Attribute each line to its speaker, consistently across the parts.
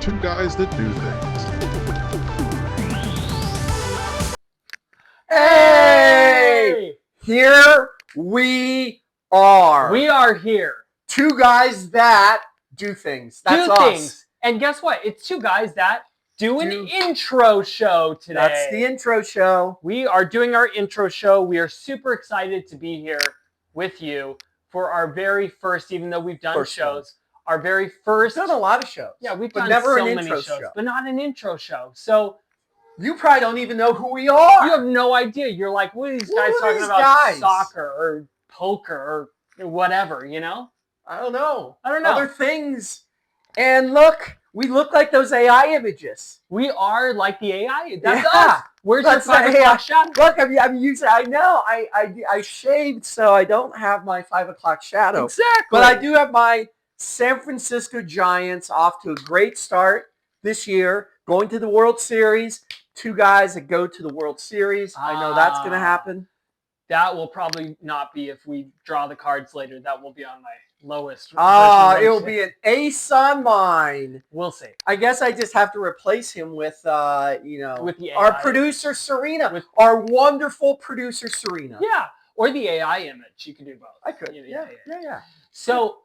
Speaker 1: Two Guys That Do Things.
Speaker 2: Hey! Here we are.
Speaker 3: We are here.
Speaker 2: Two guys that do things. That's us.
Speaker 3: Things. And guess what? It's two guys that do an intro show today.
Speaker 2: That's the intro show.
Speaker 3: We are doing our intro show. We are super excited to be here with you for our very first, even though we've done shows, our very first.
Speaker 2: We've done a lot of shows.
Speaker 3: Yeah, we've
Speaker 2: but
Speaker 3: done
Speaker 2: never
Speaker 3: so
Speaker 2: an
Speaker 3: many
Speaker 2: intro
Speaker 3: shows,
Speaker 2: show.
Speaker 3: but not an intro show. So
Speaker 2: you probably don't even know who we are.
Speaker 3: you have no idea. You're like, what are these guys talking about? Soccer or poker or whatever, you know?
Speaker 2: I don't know.
Speaker 3: Other
Speaker 2: things. And look, we look like those AI images.
Speaker 3: We are like the AI. That's us. Where's your 5
Speaker 2: AI.
Speaker 3: o'clock shadow?
Speaker 2: Look, I'm using. I know. I shaved, so I don't have my 5 o'clock shadow.
Speaker 3: Exactly.
Speaker 2: But I do have my San Francisco Giants off to a great start this year, going to the World Series. Two guys that go to the World Series. I know that's going to happen.
Speaker 3: That will probably not be if we draw the cards later. That will be on my lowest.
Speaker 2: It will be an ace on mine.
Speaker 3: We'll see.
Speaker 2: I guess I just have to replace him with, with
Speaker 3: the AI.
Speaker 2: our producer Serena, our wonderful producer Serena.
Speaker 3: Yeah, or the AI image. You can do both.
Speaker 2: I could. Yeah.
Speaker 3: So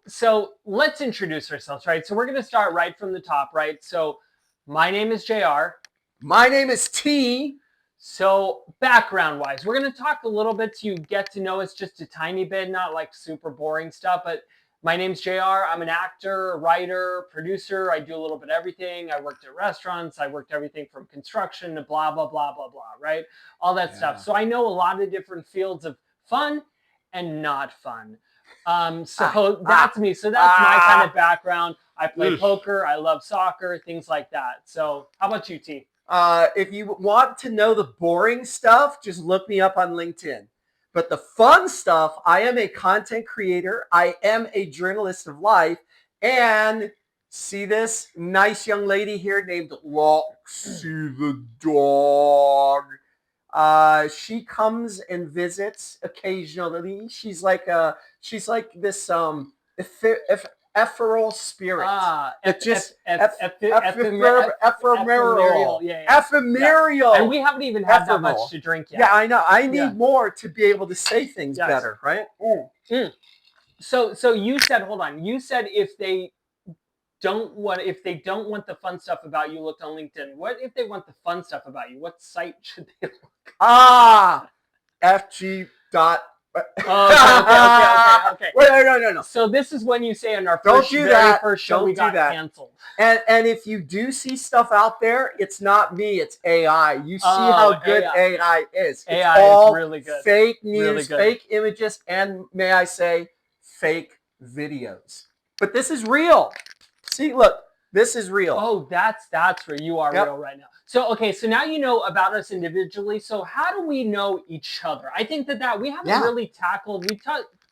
Speaker 3: let's introduce ourselves, right? So we're going to start right from the top, right? So my name is JR.
Speaker 2: My name is T.
Speaker 3: So background-wise, we're going to talk a little bit so you get to know us just a tiny bit, not like super boring stuff, but my name's JR. I'm an actor, writer, producer. I do a little bit of everything. I worked at restaurants. I worked everything from construction to blah, blah, blah, blah, blah, right? All that stuff. So I know a lot of different fields of fun and not fun. So that's me. So that's my kind of background. I play poker. I love soccer, things like that. So how about you, T?
Speaker 2: If you want to know the boring stuff, just look me up on LinkedIn. But the fun stuff, I am a content creator. I am a journalist of life. And see this nice young lady here named Loxy the dog. She comes and visits occasionally. She's like this ethereal spirit. Ephemeral. Ephemeral.
Speaker 3: And we haven't even had that much to drink yet.
Speaker 2: Yeah, I know. I need more to be able to say things better, right?
Speaker 3: So you said, hold on. You said if they don't want the fun stuff about you, look on LinkedIn. What if they want the fun stuff about you? What site should they look?
Speaker 2: FG.
Speaker 3: Okay.
Speaker 2: Wait, no.
Speaker 3: So this is when you say on our
Speaker 2: very
Speaker 3: first show we got canceled.
Speaker 2: And if you do see stuff out there, it's not me, it's AI. You see how good AI is.
Speaker 3: AI
Speaker 2: is
Speaker 3: really good.
Speaker 2: Fake news, fake images, and may I say, fake videos. But this is real. See, look, this is real.
Speaker 3: Oh, that's where you are real right now. So, okay, so now you know about us individually. So how do we know each other? I think that we haven't really tackled. We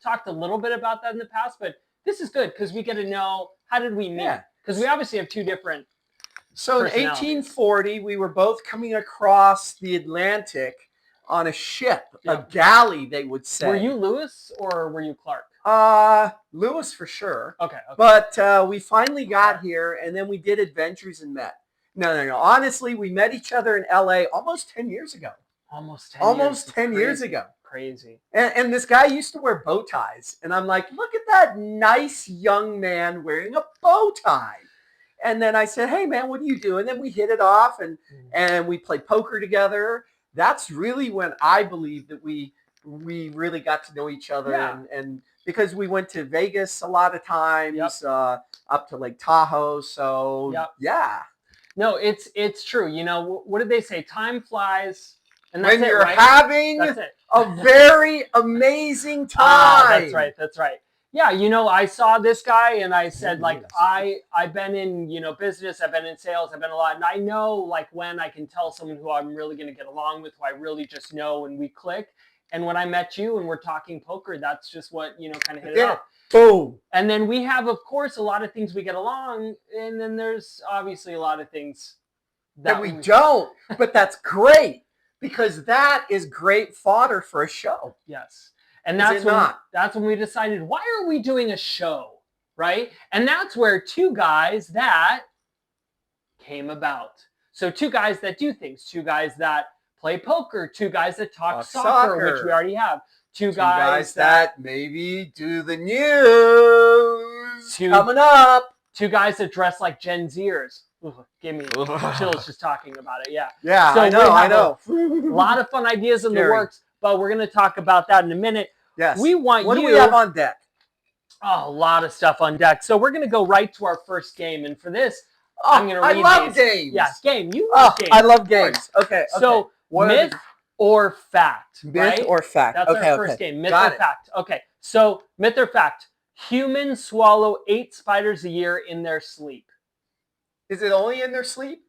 Speaker 3: talked a little bit about that in the past, but this is good because we get to know how did we meet? Because we obviously have two different
Speaker 2: So in 1840, we were both coming across the Atlantic on a ship, a galley, they would say.
Speaker 3: Were you Lewis or were you Clark?
Speaker 2: Lewis for sure.
Speaker 3: Okay.
Speaker 2: But we finally got here, and then we did adventures and met. No. Honestly, we met each other in LA almost 10 years ago.
Speaker 3: Almost
Speaker 2: 10 years ago.
Speaker 3: Crazy.
Speaker 2: And this guy used to wear bow ties. And I'm like, look at that nice young man wearing a bow tie. And then I said, hey, man, what do you do? And then we hit it off, and we played poker together. That's really when I believe that we really got to know each other. And because we went to Vegas a lot of times, up to Lake Tahoe. So,
Speaker 3: No, it's true. You know, what did they say? Time flies. And
Speaker 2: when you're having a very amazing time.
Speaker 3: That's right. Yeah, you know, I saw this guy and I said, I've been in, business, I've been in sales, I've been a lot. And I know, when I can tell someone who I'm really going to get along with, who I really just know and we click. And when I met you and we're talking poker, that's just what, kind of hit it off.
Speaker 2: Boom.
Speaker 3: And then we have, of course, a lot of things we get along. And then there's obviously a lot of things
Speaker 2: that we don't. But that's great because that is great fodder for a show.
Speaker 3: Yes. And that's when we decided, why are we doing a show? Right. And that's where two guys that came about. So two guys that do things, two guys that play poker, two guys that talk soccer, which we already have, two guys
Speaker 2: that maybe do the news coming up.
Speaker 3: Two guys that dress like Gen Zers. Ooh, give me chills just talking about it. Yeah.
Speaker 2: Yeah,
Speaker 3: So
Speaker 2: I know.
Speaker 3: A lot of fun ideas in the works, but we're going to talk about that in a minute.
Speaker 2: Yes.
Speaker 3: We want
Speaker 2: What do we have on deck?
Speaker 3: Oh, a lot of stuff on deck. So we're going to go right to our first game. And for this, I'm going to read
Speaker 2: I love games.
Speaker 3: Yeah, game. You love games.
Speaker 2: I love games. Okay.
Speaker 3: So myth or fact,
Speaker 2: Myth
Speaker 3: right?
Speaker 2: or fact.
Speaker 3: That's
Speaker 2: okay,
Speaker 3: our first game. Myth
Speaker 2: Got
Speaker 3: or
Speaker 2: it.
Speaker 3: fact. Okay. So myth or fact. Humans swallow 8 spiders a year in their sleep.
Speaker 2: Is it only in their sleep?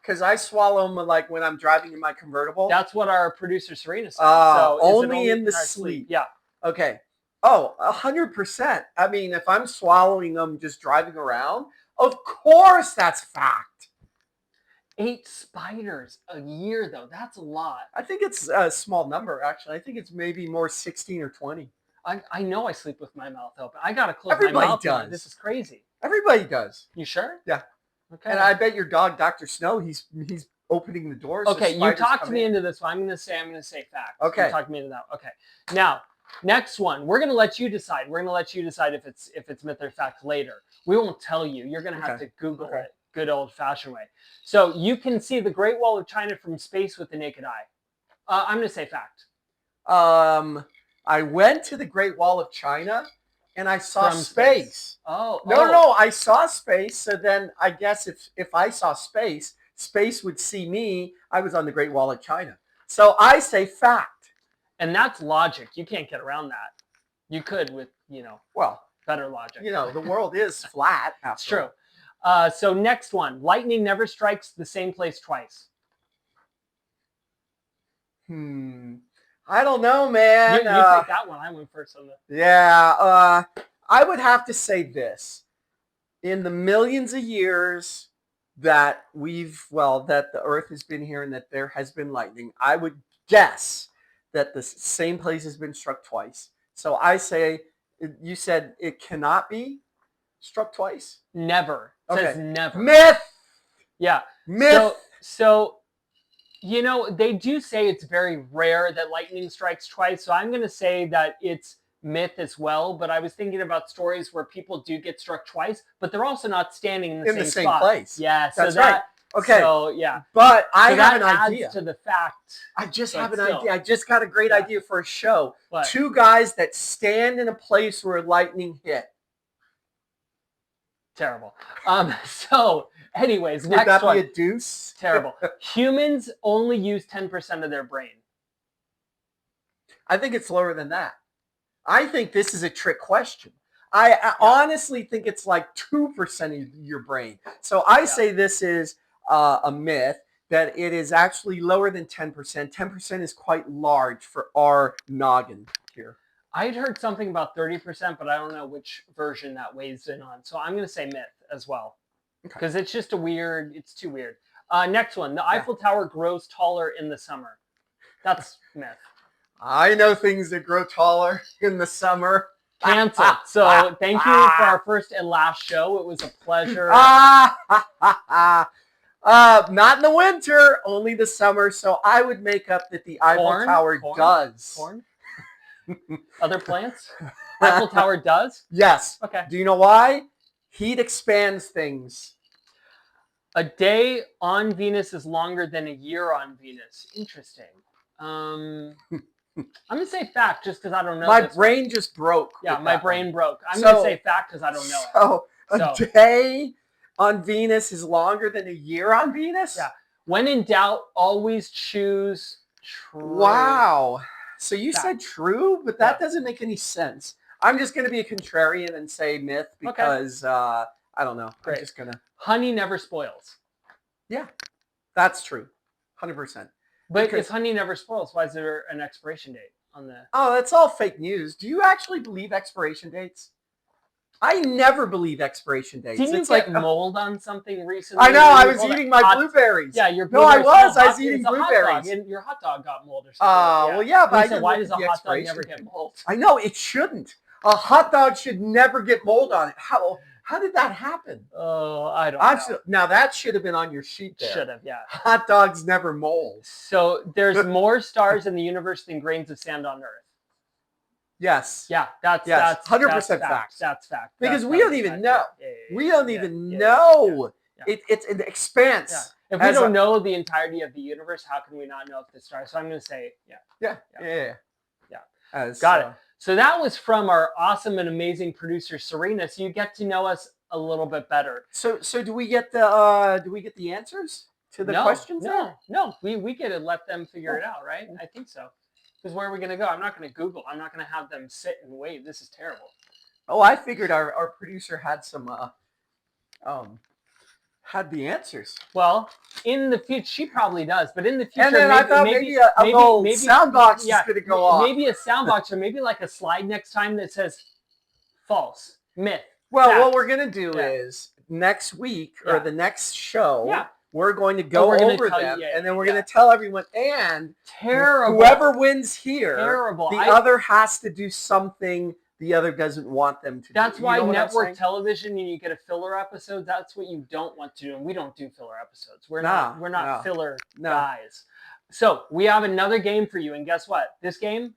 Speaker 2: Because I swallow them like when I'm driving in my convertible.
Speaker 3: That's what our producer Serena said. So is it
Speaker 2: only in the
Speaker 3: our
Speaker 2: sleep.
Speaker 3: Yeah.
Speaker 2: Okay. Oh, 100%. I mean, if I'm swallowing them just driving around, of course that's fact.
Speaker 3: 8 spiders a year, though. That's a lot.
Speaker 2: I think it's a small number, actually. I think it's maybe more 16 or 20.
Speaker 3: I know I sleep with my mouth open. I got to close
Speaker 2: Everybody
Speaker 3: my mouth.
Speaker 2: does.
Speaker 3: This is crazy.
Speaker 2: Everybody does.
Speaker 3: You sure?
Speaker 2: Yeah.
Speaker 3: Okay.
Speaker 2: And I bet your dog, Dr. Snow, he's opening the doors. so
Speaker 3: Okay, you
Speaker 2: spiders
Speaker 3: talked
Speaker 2: come
Speaker 3: me
Speaker 2: in.
Speaker 3: into this one. I'm going to say fact.
Speaker 2: Okay.
Speaker 3: You talked me into that. Okay. Now, next one. We're going to let you decide. We're going to let you decide if it's myth or fact later. We won't tell you. You're going to have to Google it. Good old-fashioned way. So you can see the Great Wall of China from space with the naked eye. I'm going to say fact.
Speaker 2: I went to the Great Wall of China and I saw space.
Speaker 3: Oh.
Speaker 2: No, I saw space. So then I guess if I saw space, space would see me. I was on the Great Wall of China. So I say fact.
Speaker 3: And that's logic. You can't get around that. You could with,
Speaker 2: Well,
Speaker 3: better logic.
Speaker 2: the world is flat.
Speaker 3: That's true. So next one. Lightning never strikes the same place twice.
Speaker 2: I don't know, man.
Speaker 3: You take that one. I went first on the...
Speaker 2: Yeah. I would have to say this. In the millions of years that that the Earth has been here and that there has been lightning, I would guess that the same place has been struck twice. So I say, you said it cannot be struck twice?
Speaker 3: Never. It says never.
Speaker 2: Myth!
Speaker 3: Yeah.
Speaker 2: Myth!
Speaker 3: So, they do say it's very rare that lightning strikes twice. So I'm going to say that it's myth as well. But I was thinking about stories where people do get struck twice, but they're also not standing in the same spot.
Speaker 2: place.
Speaker 3: Yeah.
Speaker 2: That's right. Okay.
Speaker 3: So, yeah.
Speaker 2: But I have an idea.
Speaker 3: Adds to the fact.
Speaker 2: I just have an idea. I just got a great idea for a show.
Speaker 3: What?
Speaker 2: 2 guys that stand in a place where lightning hit.
Speaker 3: Terrible. So, anyways,
Speaker 2: Would
Speaker 3: next
Speaker 2: that
Speaker 3: one.
Speaker 2: be a deuce?
Speaker 3: Terrible. Humans only use 10% of their brain.
Speaker 2: I think it's lower than that. I think this is a trick question. I honestly think it's like 2% of your brain. So I say this is a myth, that it is actually lower than 10%. 10% is quite large for our noggin here.
Speaker 3: I'd heard something about 30%, but I don't know which version that weighs in on. So I'm going to say myth as well. Because it's just it's too weird. Next one. The Eiffel Tower grows taller in the summer. That's myth.
Speaker 2: I know things that grow taller in the summer.
Speaker 3: Canceled. So thank you for our first and last show. It was a pleasure.
Speaker 2: Not in the winter, only the summer. So I would make up that the Eiffel Tower does.
Speaker 3: Corn? Other plants? Eiffel Tower does?
Speaker 2: Yes.
Speaker 3: Okay.
Speaker 2: Do you know why? Heat expands things.
Speaker 3: A day on Venus is longer than a year on Venus. Interesting. I'm going to say fact just because I don't know.
Speaker 2: My brain just broke.
Speaker 3: Yeah, my brain broke. I'm going to say fact because I don't know it.
Speaker 2: So a day on Venus is longer than a year on Venus?
Speaker 3: Yeah. When in doubt, always choose true.
Speaker 2: Wow. So you said true, but that doesn't make any sense. I'm just going to be a contrarian and say myth because, I don't know.
Speaker 3: Great.
Speaker 2: I'm just going to...
Speaker 3: Honey never spoils.
Speaker 2: Yeah, that's true. 100%.
Speaker 3: But if honey never spoils, why is there an expiration date on the...
Speaker 2: Oh, that's all fake news. Do you actually believe expiration dates? I never believe expiration dates.
Speaker 3: Didn't
Speaker 2: it's
Speaker 3: you
Speaker 2: like
Speaker 3: get mold on something recently?
Speaker 2: I know. I was eating my blueberries.
Speaker 3: Yeah, your
Speaker 2: blueberries.
Speaker 3: No,
Speaker 2: I was eating blueberries.
Speaker 3: And your hot dog got mold or something.
Speaker 2: Well, yeah, but I
Speaker 3: said, why does a hot dog never get mold?
Speaker 2: I know it shouldn't. A hot dog should never get mold on it. How How did that happen?
Speaker 3: Oh, I don't know.
Speaker 2: Now that should have been on your sheet there.
Speaker 3: Should have, yeah.
Speaker 2: Hot dogs never mold.
Speaker 3: So there's more stars in the universe than grains of sand on Earth.
Speaker 2: Yes.
Speaker 3: Yeah, that's
Speaker 2: 100% fact.
Speaker 3: That's fact.
Speaker 2: Because
Speaker 3: That's
Speaker 2: we don't
Speaker 3: 100%
Speaker 2: even
Speaker 3: fact.
Speaker 2: know.
Speaker 3: Yeah,
Speaker 2: We don't
Speaker 3: yeah,
Speaker 2: even
Speaker 3: yeah,
Speaker 2: know.
Speaker 3: yeah.
Speaker 2: It's an expanse.
Speaker 3: Yeah. If we
Speaker 2: As
Speaker 3: don't
Speaker 2: a-
Speaker 3: know the entirety of the universe, how can we not know if the stars? So I'm going to say, yeah.
Speaker 2: Yeah.
Speaker 3: Got it. So that was from our awesome and amazing producer Serena. So you get to know us a little bit better.
Speaker 2: So do we get the answers to the questions?
Speaker 3: No. We get to let them figure it out, right? I think so. Because where are we going to go? I'm not going to Google. I'm not going to have them sit and wait. This is terrible.
Speaker 2: Oh, I figured our producer had some had the answers.
Speaker 3: Well, in the future, she probably does. But in the future,
Speaker 2: And then I thought maybe a little sound box is going to go off.
Speaker 3: Maybe a sound box, or maybe like a slide next time that says false, myth.
Speaker 2: Well,
Speaker 3: fact.
Speaker 2: what we're going to do is next week or the next show, we're going to go over them, and then we're going to tell everyone. And
Speaker 3: terrible.
Speaker 2: Whoever wins here,
Speaker 3: terrible.
Speaker 2: The other has to do something the other doesn't want them to
Speaker 3: That's
Speaker 2: do.
Speaker 3: why network television, and you get a filler episode. That's what you don't want to do, and we don't do filler episodes. We're not filler guys. So we have another game for you, and guess what? This game,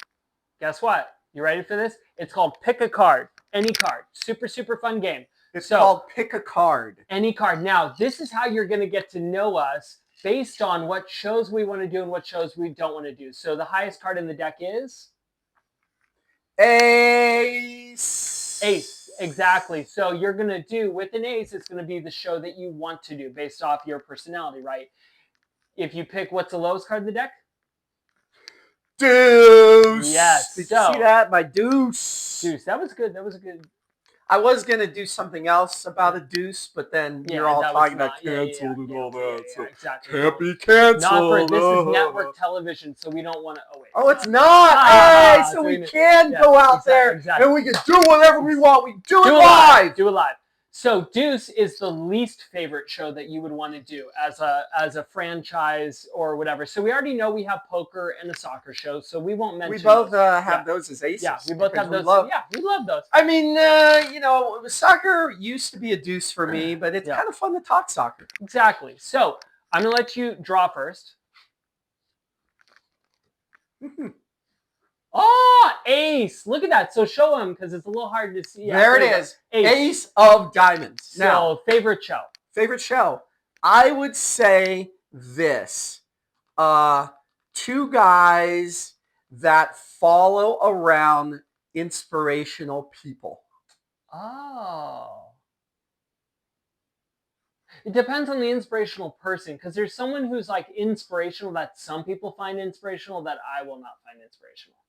Speaker 3: guess what? You ready for this? It's called Pick a Card. Any card. Super, super fun game.
Speaker 2: It's called Pick a Card.
Speaker 3: Any card. Now, this is how you're going to get to know us based on what shows we want to do and what shows we don't want to do. So the highest card in the deck is?
Speaker 2: Ace.
Speaker 3: Ace, exactly. So you're going to do, with an ace, it's going to be the show that you want to do based off your personality, right? If you pick, what's the lowest card in the deck?
Speaker 2: Deuce.
Speaker 3: Yes.
Speaker 2: Did you see that? My deuce.
Speaker 3: Deuce. That was good. That was a good.
Speaker 2: I was going to do something else about a deuce, but then you're all talking about canceled and all that. So
Speaker 3: exactly.
Speaker 2: Can't be canceled.
Speaker 3: Not for, this is network television, so we don't want to. Oh, wait.
Speaker 2: Oh, it's not. Hey, so we can go out there and we can do whatever we want. We do it live.
Speaker 3: Do it live. So Deuce is the least favorite show that you would want to do as a franchise or whatever. So we already know we have poker and a soccer show, so we won't mention.
Speaker 2: We both have those as aces.
Speaker 3: Yeah, we both have those. We love those.
Speaker 2: I mean, soccer used to be a deuce for me, but it's kind of fun to talk soccer.
Speaker 3: Exactly. So I'm gonna let you draw first. Oh, ace. Look at that. So show him because it's a little hard to see.
Speaker 2: There it is. Ace of diamonds.
Speaker 3: So
Speaker 2: now,
Speaker 3: favorite show.
Speaker 2: Favorite show. I would say this. Two guys that follow around inspirational people.
Speaker 3: Oh. It depends on the inspirational person because there's someone who's like inspirational that some people find inspirational that I will not find inspirational.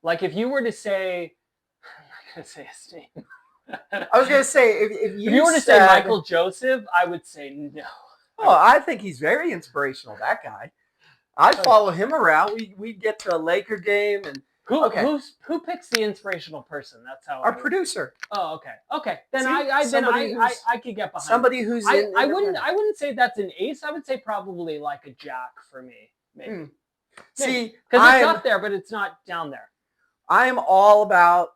Speaker 3: Like if you were to say, I'm not going to say his name.
Speaker 2: I was going to say, if you
Speaker 3: were to say Michael Joseph, I would say no.
Speaker 2: Oh, I think he's very inspirational, that guy. I'd follow him around. We'd get to a Laker game. And
Speaker 3: who picks the inspirational person? That's how
Speaker 2: our producer.
Speaker 3: Oh, okay. Okay. Then I could get behind
Speaker 2: somebody who's
Speaker 3: I wouldn't say that's an ace. I would say probably like a jack for me. Maybe.
Speaker 2: See,
Speaker 3: because it's up there, but it's not down there.
Speaker 2: I'm all about,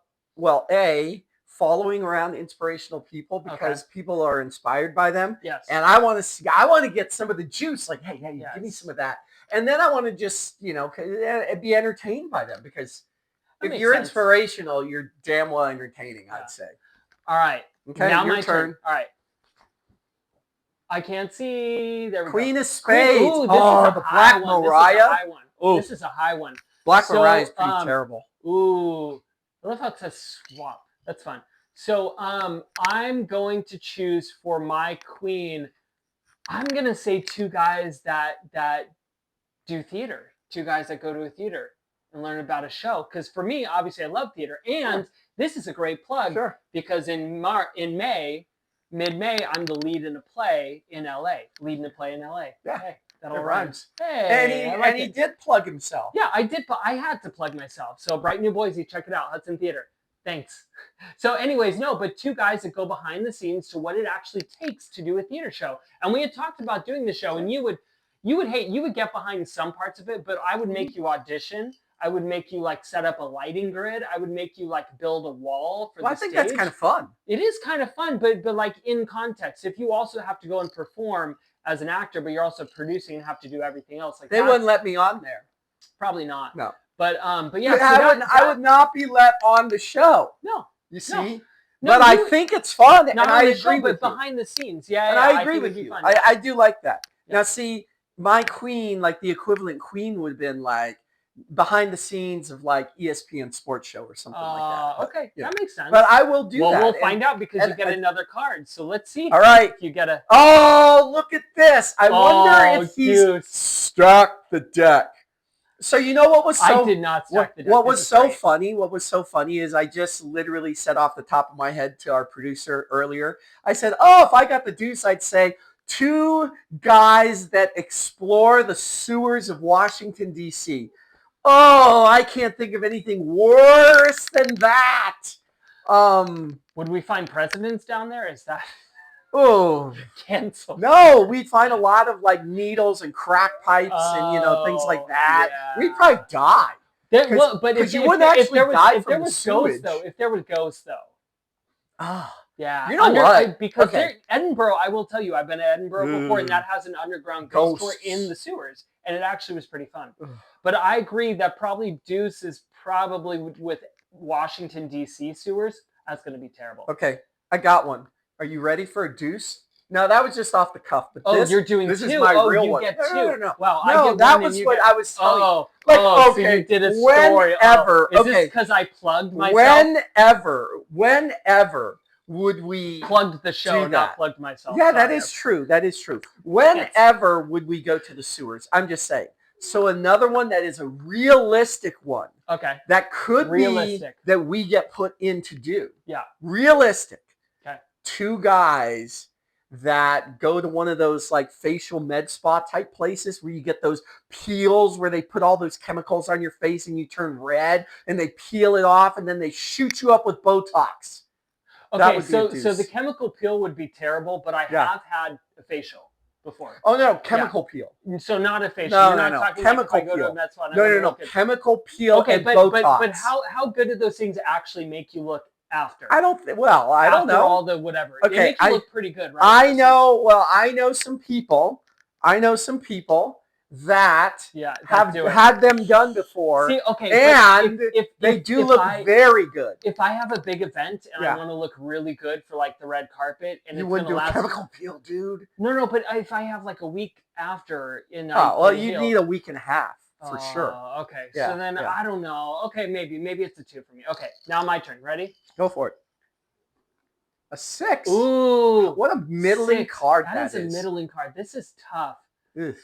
Speaker 2: following around inspirational people because people are inspired by them.
Speaker 3: Yes.
Speaker 2: And I want to get some of the juice. Like, hey, give me some of that. And then I want to just, be entertained by them because if you're inspirational, you're damn well entertaining, I'd say.
Speaker 3: All right.
Speaker 2: Okay,
Speaker 3: now
Speaker 2: your
Speaker 3: my
Speaker 2: turn.
Speaker 3: All right. I can't see. There we go.
Speaker 2: Queen of Spades.
Speaker 3: Ooh,
Speaker 2: the Black Mariah.
Speaker 3: This is a high one.
Speaker 2: Black Mariah is pretty terrible.
Speaker 3: Ooh. I love how it says swap. That's fun. So I'm going to choose for my queen. I'm going to say two guys that do theater. Two guys that go to a theater and learn about a show. Because for me, obviously, I love theater. And this is a great plug because in mid-May, I'm the lead in a play in LA. Leading a play in LA.
Speaker 2: Yeah.
Speaker 3: Hey, that all rhymes.
Speaker 2: Hey, and he did plug himself.
Speaker 3: Yeah, I did. I had to plug myself. So Bright New Boise, check it out. Hudson Theater. Thanks. So anyways, but two guys that go behind the scenes to what it actually takes to do a theater show. And we had talked about doing the show, and you would get behind some parts of it, but I would make you audition. I would make you like set up a lighting grid. I would make you like build a wall for
Speaker 2: Well,
Speaker 3: the
Speaker 2: I think
Speaker 3: stage.
Speaker 2: that's kind of fun.
Speaker 3: It is kind of fun, but like in context, if you also have to go and perform as an actor, but you're also producing and have to do everything else, like
Speaker 2: They
Speaker 3: that's
Speaker 2: wouldn't let me on there.
Speaker 3: probably not.
Speaker 2: No.
Speaker 3: But yeah,
Speaker 2: But
Speaker 3: so
Speaker 2: I would not be let on the show.
Speaker 3: no.
Speaker 2: You see?
Speaker 3: No,
Speaker 2: but I
Speaker 3: you-
Speaker 2: think it's fun, and
Speaker 3: Not
Speaker 2: I
Speaker 3: on the
Speaker 2: agree
Speaker 3: show,
Speaker 2: with
Speaker 3: but
Speaker 2: you.
Speaker 3: behind the scenes. Yeah,
Speaker 2: And
Speaker 3: yeah,
Speaker 2: I agree
Speaker 3: think
Speaker 2: with
Speaker 3: it'd be
Speaker 2: you.
Speaker 3: fun.
Speaker 2: I do like that.
Speaker 3: Yeah.
Speaker 2: Now, see, my queen, like the equivalent queen would have been like behind the scenes of like ESPN sports show or something like that. But,
Speaker 3: Okay,
Speaker 2: you know.
Speaker 3: that makes sense.
Speaker 2: But I will do
Speaker 3: well,
Speaker 2: that.
Speaker 3: we'll
Speaker 2: and-
Speaker 3: find out because you
Speaker 2: and
Speaker 3: get
Speaker 2: I-
Speaker 3: another card. So let's see.
Speaker 2: All right.
Speaker 3: If you get a.
Speaker 2: Oh, look at this. I wonder if he's
Speaker 3: dude.
Speaker 2: stacked the deck. So you know what was so
Speaker 3: I did not stack the deck.
Speaker 2: what
Speaker 3: This
Speaker 2: was
Speaker 3: is
Speaker 2: so
Speaker 3: great.
Speaker 2: funny? What was so funny is I just literally said off the top of my head to our producer earlier. I said, "Oh, if I got the deuce, I'd say 2 guys that explore the sewers of Washington D.C." Oh, I can't think of anything worse than that.
Speaker 3: Would we find presidents down there? Is that
Speaker 2: Oh,
Speaker 3: canceled?
Speaker 2: no, we'd find a lot of like needles and crack pipes and things like that.
Speaker 3: yeah.
Speaker 2: We'd probably die.
Speaker 3: Well, but
Speaker 2: 'cause
Speaker 3: if
Speaker 2: you
Speaker 3: if
Speaker 2: wouldn't
Speaker 3: there- if
Speaker 2: actually
Speaker 3: there was,
Speaker 2: die
Speaker 3: if there
Speaker 2: from the
Speaker 3: was ghosts
Speaker 2: sewage.
Speaker 3: though, if there was ghosts though,
Speaker 2: Ah,
Speaker 3: yeah,
Speaker 2: You know what?
Speaker 3: Because
Speaker 2: Okay.
Speaker 3: Edinburgh, I will tell you, I've been to Edinburgh before, and that has an underground ghost tour
Speaker 2: Ghosts.
Speaker 3: in the sewers, and it actually was pretty fun.
Speaker 2: Ugh.
Speaker 3: But I agree that probably Deuce is probably with Washington D.C. sewers. That's going to be terrible.
Speaker 2: okay, I got one. Are you ready for a deuce? No, that was just off the cuff. But
Speaker 3: Oh,
Speaker 2: this,
Speaker 3: you're doing
Speaker 2: this
Speaker 3: two.
Speaker 2: is my
Speaker 3: oh,
Speaker 2: real
Speaker 3: you
Speaker 2: one.
Speaker 3: get
Speaker 2: No,
Speaker 3: two.
Speaker 2: no, no, no.
Speaker 3: Well, I
Speaker 2: No,
Speaker 3: get
Speaker 2: that
Speaker 3: one and
Speaker 2: was
Speaker 3: you
Speaker 2: what
Speaker 3: get...
Speaker 2: I was telling you.
Speaker 3: Oh,
Speaker 2: Like,
Speaker 3: so
Speaker 2: okay,
Speaker 3: you did a story.
Speaker 2: whenever-
Speaker 3: Is
Speaker 2: okay.
Speaker 3: this because I plugged myself?
Speaker 2: Whenever would we
Speaker 3: Plugged the show,
Speaker 2: do
Speaker 3: not
Speaker 2: that.
Speaker 3: plugged myself.
Speaker 2: Yeah, that
Speaker 3: Sorry.
Speaker 2: is true. That is true. Whenever would we go to the sewers? I'm just saying. So another one that is a realistic one
Speaker 3: Okay.
Speaker 2: that could
Speaker 3: Realistic.
Speaker 2: be that we get put in to do.
Speaker 3: Yeah.
Speaker 2: Realistic.
Speaker 3: Okay.
Speaker 2: 2 guys that go to one of those like facial med spa type places where you get those peels where they put all those chemicals on your face and you turn red and they peel it off and then they shoot you up with Botox. That
Speaker 3: Okay,
Speaker 2: would be a
Speaker 3: so
Speaker 2: deuce.
Speaker 3: the chemical peel would be terrible, but I
Speaker 2: Yeah.
Speaker 3: have had a facial before.
Speaker 2: Oh no, chemical peel.
Speaker 3: So not a facial.
Speaker 2: No,
Speaker 3: You're
Speaker 2: no,
Speaker 3: not
Speaker 2: no.
Speaker 3: talking
Speaker 2: Chemical
Speaker 3: like if I go to
Speaker 2: peel.
Speaker 3: a med spa and I
Speaker 2: No,
Speaker 3: wanna
Speaker 2: no, no.
Speaker 3: look at-
Speaker 2: Chemical peel
Speaker 3: Okay,
Speaker 2: and
Speaker 3: but
Speaker 2: Botox.
Speaker 3: how good do those things actually make you look after?
Speaker 2: I don't
Speaker 3: After
Speaker 2: know.
Speaker 3: all the whatever. They
Speaker 2: Okay,
Speaker 3: make you
Speaker 2: I-
Speaker 3: look pretty good, right?
Speaker 2: I know some people that
Speaker 3: Yeah,
Speaker 2: have
Speaker 3: do it.
Speaker 2: had them done before.
Speaker 3: See, okay,
Speaker 2: and
Speaker 3: but if
Speaker 2: they do
Speaker 3: if
Speaker 2: look
Speaker 3: I,
Speaker 2: very good.
Speaker 3: If I have a big event and
Speaker 2: Yeah.
Speaker 3: I want to look really good for like the red carpet, and
Speaker 2: You
Speaker 3: it's
Speaker 2: wouldn't
Speaker 3: gonna
Speaker 2: do a
Speaker 3: last.
Speaker 2: chemical peel, dude.
Speaker 3: No, but if I have like a week after in
Speaker 2: Oh, well,
Speaker 3: in
Speaker 2: you
Speaker 3: heel-
Speaker 2: need a week and a half for sure.
Speaker 3: Okay,
Speaker 2: Yeah,
Speaker 3: so then
Speaker 2: yeah.
Speaker 3: I don't know. Okay, maybe it's a 2 for me. Okay, now my turn. Ready?
Speaker 2: Go for it. A 6.
Speaker 3: Ooh,
Speaker 2: What a middling
Speaker 3: 6.
Speaker 2: card
Speaker 3: That is a middling card. This is tough.
Speaker 2: Ugh.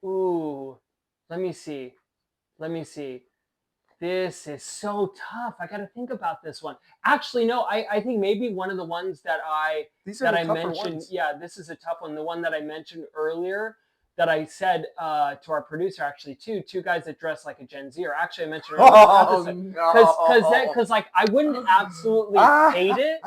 Speaker 3: Ooh, let me see. This is so tough. I got to think about this one. Actually, no, I think maybe one of the ones that
Speaker 2: These are the
Speaker 3: I
Speaker 2: tougher
Speaker 3: mentioned.
Speaker 2: ones.
Speaker 3: Yeah, this is a tough one. The one that I mentioned earlier that I said to our producer, actually, two guys that dress like a Gen Z. Or actually, I mentioned
Speaker 2: Oh,
Speaker 3: because like I wouldn't absolutely hate it,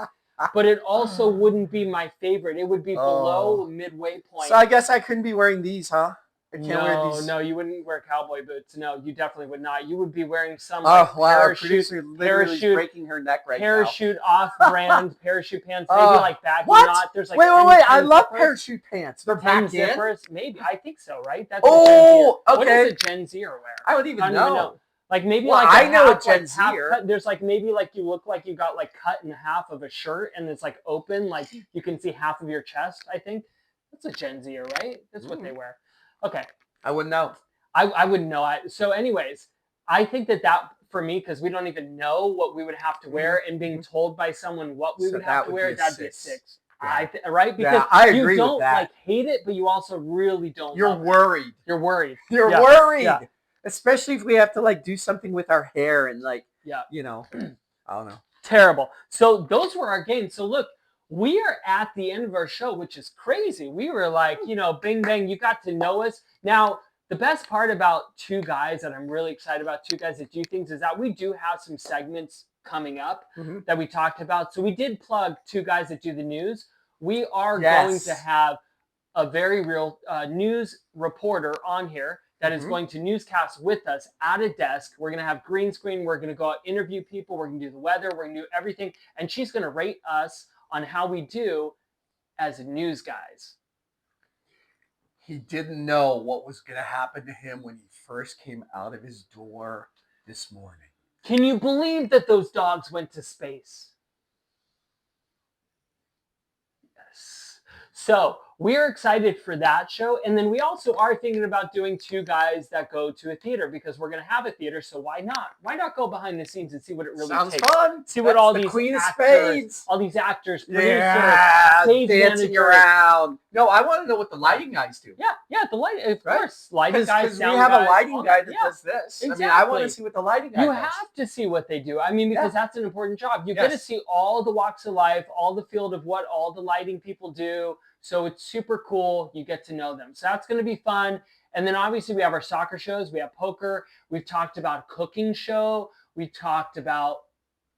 Speaker 3: but it also wouldn't be my favorite. It would be below midway point.
Speaker 2: So I guess I couldn't be wearing these, huh? I can't wear
Speaker 3: No,
Speaker 2: these.
Speaker 3: no, you wouldn't wear cowboy boots. No, you definitely would not. You would be wearing some
Speaker 2: Oh,
Speaker 3: like
Speaker 2: wow. Our
Speaker 3: parachute,
Speaker 2: producer literally is
Speaker 3: parachute-
Speaker 2: breaking her neck right
Speaker 3: parachute off-brand parachute pants. Maybe
Speaker 2: Oh,
Speaker 3: like baggy
Speaker 2: what?
Speaker 3: knot. There's like
Speaker 2: now. Wait.
Speaker 3: 10
Speaker 2: I love
Speaker 3: zippers.
Speaker 2: parachute pants. They're
Speaker 3: 10
Speaker 2: back in.
Speaker 3: zippers. Maybe I think so, right? That's
Speaker 2: Oh,
Speaker 3: a Gen Z. What
Speaker 2: okay.
Speaker 3: does a Gen Zer wear?
Speaker 2: I don't even know.
Speaker 3: Like maybe
Speaker 2: Well,
Speaker 3: like
Speaker 2: I
Speaker 3: a
Speaker 2: know a
Speaker 3: half,
Speaker 2: Gen
Speaker 3: like half
Speaker 2: Zer.
Speaker 3: cut. There's like maybe like you look like you got like cut in half of a shirt and it's like open, like you can see half of your chest. I think that's a Gen Zer, right? That's what they wear. Okay,
Speaker 2: I wouldn't know.
Speaker 3: I wouldn't know. So, anyways, I think that for me, because we don't even know what we would have to wear, and being told by someone what we
Speaker 2: So
Speaker 3: would
Speaker 2: that
Speaker 3: have to
Speaker 2: would
Speaker 3: wear,
Speaker 2: be a
Speaker 3: that'd be a
Speaker 2: 6.
Speaker 3: 6.
Speaker 2: Yeah.
Speaker 3: Right? Because
Speaker 2: Yeah, I agree
Speaker 3: you
Speaker 2: with
Speaker 3: don't
Speaker 2: that.
Speaker 3: like hate it, but you also really don't.
Speaker 2: You're
Speaker 3: love it.
Speaker 2: worried.
Speaker 3: You're worried.
Speaker 2: You're
Speaker 3: Yeah.
Speaker 2: worried.
Speaker 3: Yeah.
Speaker 2: Especially if we have to like do something with our hair and like,
Speaker 3: Yeah.
Speaker 2: I don't know.
Speaker 3: Terrible. So those were our games. So look, we are at the end of our show, which is crazy. We were like, bing bang, you got to know us. Now, the best part about two guys that I'm really excited about, two guys that do things, is that we do have some segments coming up
Speaker 2: Mhm.
Speaker 3: that we talked about. So we did plug two guys that do the news. We are
Speaker 2: Yes.
Speaker 3: going to have a very real news reporter on here that is
Speaker 2: Mhm.
Speaker 3: going to newscast with us at a desk. We're going to have green screen. We're going to go out, interview people. We're going to do the weather. We're going to do everything. And she's going to rate us on how we do as news guys.
Speaker 2: He didn't know what was going to happen to him when he first came out of his door this morning.
Speaker 3: Can you believe that those dogs went to space? Yes. So we're excited for that show. And then we also are thinking about doing two guys that go to a theater because we're going to have a theater. So why not? Why not go behind the scenes and see what it really
Speaker 2: Sounds
Speaker 3: takes?
Speaker 2: fun.
Speaker 3: See what
Speaker 2: That's
Speaker 3: all
Speaker 2: the
Speaker 3: these
Speaker 2: Queen of
Speaker 3: actors,
Speaker 2: Spades.
Speaker 3: all these actors, producers,
Speaker 2: Yeah,
Speaker 3: stage
Speaker 2: dancing
Speaker 3: managers.
Speaker 2: around. No, I want to know what the lighting guys do.
Speaker 3: Yeah, the light, of
Speaker 2: Right?
Speaker 3: course, lighting guys,
Speaker 2: Because we
Speaker 3: sound
Speaker 2: have
Speaker 3: guys,
Speaker 2: a lighting
Speaker 3: all
Speaker 2: guy
Speaker 3: that.
Speaker 2: that
Speaker 3: Yeah.
Speaker 2: does this. I mean, I want
Speaker 3: Exactly.
Speaker 2: to see what the lighting guy
Speaker 3: You
Speaker 2: does.
Speaker 3: have to see what they do. I mean, because that's an important job. You get to
Speaker 2: Yes.
Speaker 3: see all the walks of life, all the field of what all the lighting people do. So it's super cool. You get to know them. So that's going to be fun. And then obviously we have our soccer shows. We have poker. We've talked about a cooking show. We talked about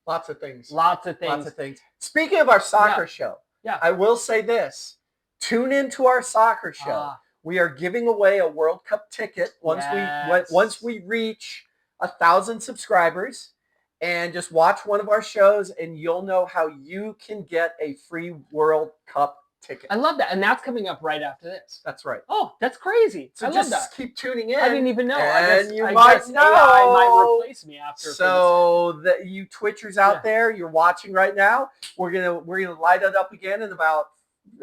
Speaker 2: Lots of things.
Speaker 3: lots of things.
Speaker 2: Lots of things. Speaking of our soccer show,
Speaker 3: Yeah.
Speaker 2: I will say this. Tune into our soccer show. We are giving away a World Cup ticket once
Speaker 3: Yes.
Speaker 2: once we reach 1,000 subscribers, and just watch one of our shows and you'll know how you can get a free World Cup ticket.
Speaker 3: I love that. And that's coming up right after this.
Speaker 2: That's right.
Speaker 3: Oh, that's crazy.
Speaker 2: So
Speaker 3: I love
Speaker 2: just
Speaker 3: that.
Speaker 2: keep tuning in.
Speaker 3: I didn't even know.
Speaker 2: And
Speaker 3: I
Speaker 2: you might
Speaker 3: guess AI might
Speaker 2: know.
Speaker 3: replace me after.
Speaker 2: So that you Twitchers out
Speaker 3: Yeah.
Speaker 2: there, you're watching right now. We're gonna light it up again in about,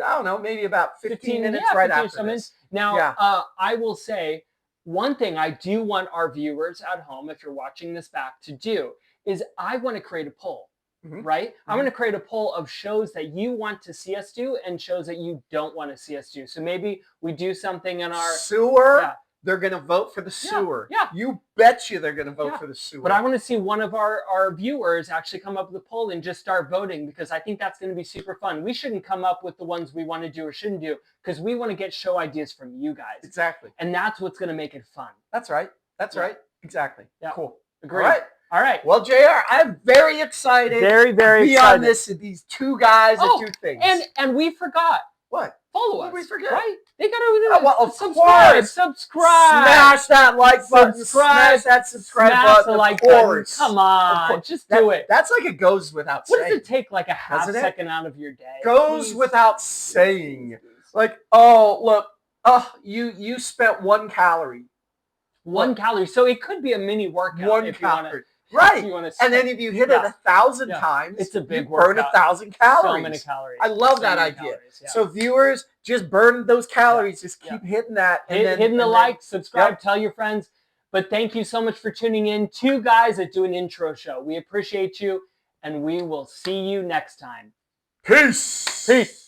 Speaker 2: I don't know, maybe about 15 minutes right
Speaker 3: 15 or
Speaker 2: after
Speaker 3: so minutes.
Speaker 2: this.
Speaker 3: Now,
Speaker 2: Yeah.
Speaker 3: I will say one thing I do want our viewers at home, if you're watching this back, to do is I want to create a poll,
Speaker 2: Mhm.
Speaker 3: right? I
Speaker 2: Mhm.
Speaker 3: want to create a poll of shows that you want to see us do and shows that you don't want to see us do. So maybe we do something in our
Speaker 2: Sewer.
Speaker 3: Yeah.
Speaker 2: They're gonna vote for the
Speaker 3: Yeah,
Speaker 2: sewer.
Speaker 3: yeah.
Speaker 2: You bet you they're gonna vote
Speaker 3: Yeah.
Speaker 2: for the sewer.
Speaker 3: But I want to see one of our viewers actually come up with a poll and just start voting because I think that's going to be super fun. We shouldn't come up with the ones we want to do or shouldn't do because we want to get show ideas from you guys.
Speaker 2: Exactly.
Speaker 3: And that's what's going to make it fun.
Speaker 2: That's right. That's
Speaker 3: Yeah.
Speaker 2: right. Exactly.
Speaker 3: Yeah.
Speaker 2: Cool.
Speaker 3: Agreed.
Speaker 2: All right.
Speaker 3: All right.
Speaker 2: Well, JR, I'm very excited
Speaker 3: Very,
Speaker 2: to
Speaker 3: very
Speaker 2: be
Speaker 3: excited.
Speaker 2: on these two guys that
Speaker 3: Oh,
Speaker 2: do things.
Speaker 3: And we forgot.
Speaker 2: What?
Speaker 3: Follow
Speaker 2: What
Speaker 3: us.
Speaker 2: did we forget?
Speaker 3: Right? They got to
Speaker 2: Oh, well, of
Speaker 3: subscribe.
Speaker 2: course.
Speaker 3: Subscribe.
Speaker 2: Smash that like button.
Speaker 3: Subscribe.
Speaker 2: Smash that subscribe
Speaker 3: Smash
Speaker 2: button.
Speaker 3: the like
Speaker 2: of course.
Speaker 3: button. Come on.
Speaker 2: course.
Speaker 3: Just do it.
Speaker 2: That's like it goes without
Speaker 3: What
Speaker 2: saying.
Speaker 3: does it take? Like a half
Speaker 2: Doesn't it?
Speaker 3: second out of your day?
Speaker 2: Goes
Speaker 3: Please.
Speaker 2: without saying. Like, oh, look. Oh, you spent 1 calorie.
Speaker 3: One calorie. So it could be a mini workout
Speaker 2: 1
Speaker 3: if you want to.
Speaker 2: calorie. Right.
Speaker 3: You wanna
Speaker 2: And then if you hit it
Speaker 3: Yeah.
Speaker 2: 1,000
Speaker 3: Yeah.
Speaker 2: times,
Speaker 3: It's a big
Speaker 2: you burn
Speaker 3: workout.
Speaker 2: 1,000 calories.
Speaker 3: So many calories.
Speaker 2: I love
Speaker 3: So
Speaker 2: that
Speaker 3: many
Speaker 2: idea.
Speaker 3: calories, yeah.
Speaker 2: So viewers, just burn those calories. Just keep hitting that. And then,
Speaker 3: hitting the
Speaker 2: and then-
Speaker 3: like, subscribe,
Speaker 2: Yep.
Speaker 3: tell your friends. But thank you so much for tuning in. Two guys that do an intro show. We appreciate you, and we will see you next time.
Speaker 2: Peace.
Speaker 3: Peace.